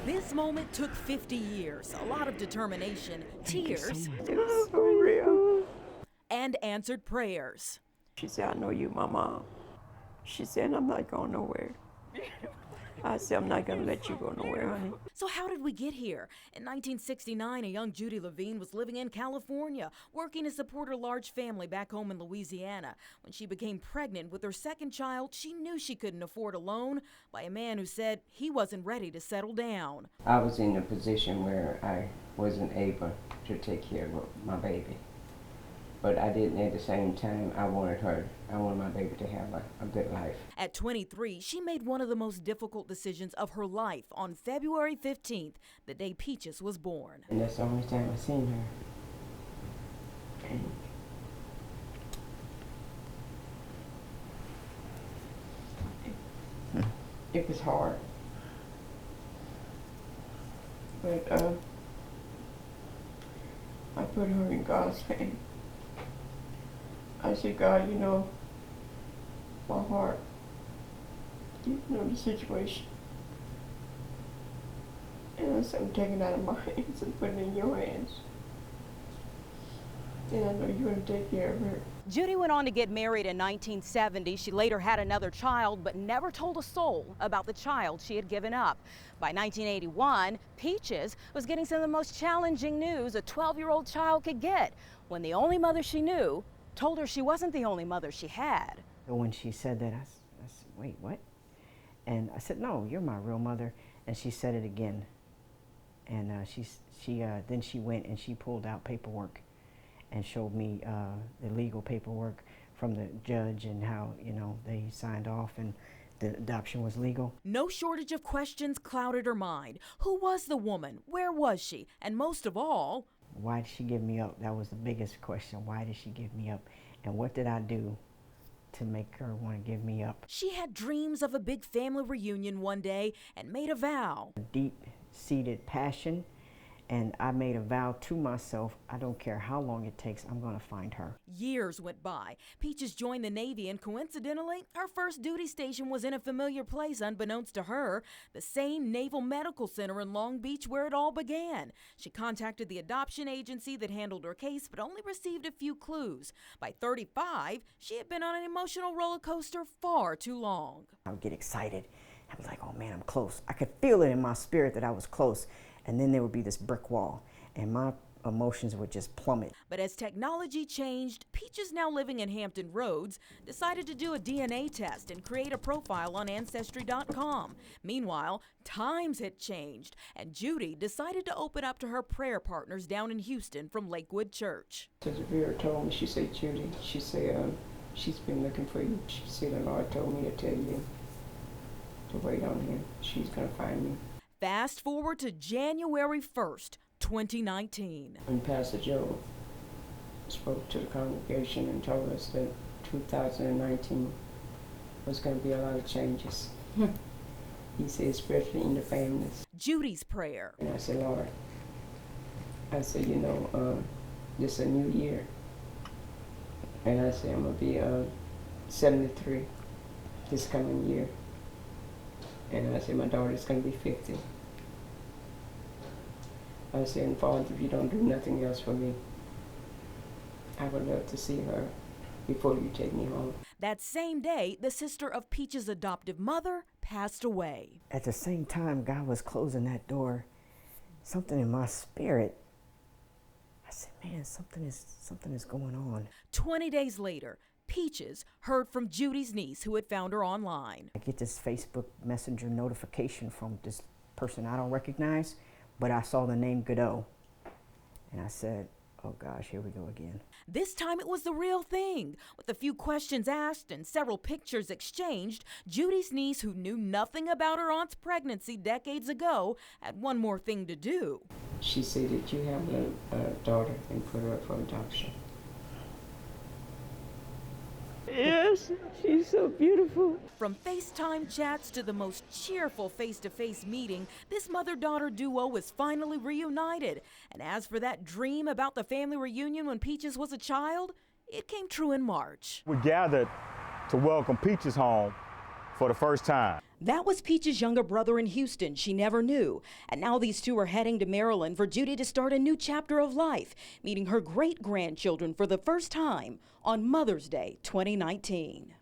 This moment took 50 years, a lot of determination, tears, For real. and answered prayers. She said, I know you, my mom. She said, I'm not going nowhere. I said, I'm not going to let you go nowhere, honey. So how did we get here? In 1969, a young Judy Levine was living in California, working to support her large family back home in Louisiana. When she became pregnant with her second child, she knew she couldn't afford a loan by a man who said he wasn't ready to settle down. I was in a position where I wasn't able to take care of my baby. But I didn't at the same time. I wanted my baby to have a good life. At 23, she made one of the most difficult decisions of her life on February 15th, the day Peaches was born. And that's the only time I seen her. And it was hard. But I put her in God's hand. I said, God, you know my heart. You know the situation. And I said, I'm taking it out of my hands and putting it in your hands. And I know you're going to take care of her. Judy went on to get married in 1970. She later had another child, but never told a soul about the child she had given up. By 1981, Peaches was getting some of the most challenging news a 12-year-old child could get, when the only mother she knew told her she wasn't the only mother she had. When she said that, I said, wait, what? And I said, no, you're my real mother. And she said it again. And then she went and she pulled out paperwork and showed me the legal paperwork from the judge and how, you know, they signed off and the adoption was legal. No shortage of questions clouded her mind. Who was the woman? Where was she? And most of all, why did she give me up? That was the biggest question. Why did she give me up? And what did I do to make her want to give me up? She had dreams of a big family reunion one day and made a vow. A deep-seated passion, and I made a vow to myself, I don't care how long it takes, I'm going to find her. Years went by. Peaches joined the Navy, and coincidentally, her first duty station was in a familiar place unbeknownst to her, the same Naval Medical Center in Long Beach where it all began. She contacted the adoption agency that handled her case, but only received a few clues. By 35, she had been on an emotional roller coaster far too long. I would get excited. I was like, oh man, I'm close. I could feel it in my spirit that I was close. And then there would be this brick wall, and my emotions would just plummet. But as technology changed, Peaches, now living in Hampton Roads, decided to do a DNA test and create a profile on Ancestry.com. Meanwhile, times had changed, and Judy decided to open up to her prayer partners down in Houston from Lakewood Church. Sister Vera told me, she said, Judy, she said, she's been looking for you. She said, the Lord told me to tell you to wait on him. She's going to find me. Fast forward to January 1st, 2019. When Pastor Joe spoke to the congregation and told us that 2019 was going to be a lot of changes. He said, especially in the families. Judy's prayer. And I said, Lord, I said, you know, this is a new year. And I said, I'm going to be 73 this coming year. And I said, my daughter's going to be 50. I said, and Father, if you don't do nothing else for me, I would love to see her before you take me home. That same day, the sister of Peaches' adoptive mother passed away. At the same time God was closing that door, something in my spirit, I said, man, something is going on. 20 days later, Peaches heard from Judy's niece who had found her online. I get this Facebook Messenger notification from this person I don't recognize, but I saw the name Godot. And I said, oh gosh, here we go again. This time it was the real thing. With a few questions asked and several pictures exchanged, Judy's niece, who knew nothing about her aunt's pregnancy decades ago, had one more thing to do. She said that you have a daughter and put her up for adoption. Yes, she's so beautiful. From FaceTime chats to the most cheerful face-to-face meeting, this mother-daughter duo was finally reunited. And as for that dream about the family reunion when Peaches was a child, it came true in March. We gathered to welcome Peaches home for the first time. That was Peach's younger brother in Houston she never knew. And now these two are heading to Maryland for Judy to start a new chapter of life, meeting her great-grandchildren for the first time on Mother's Day 2019.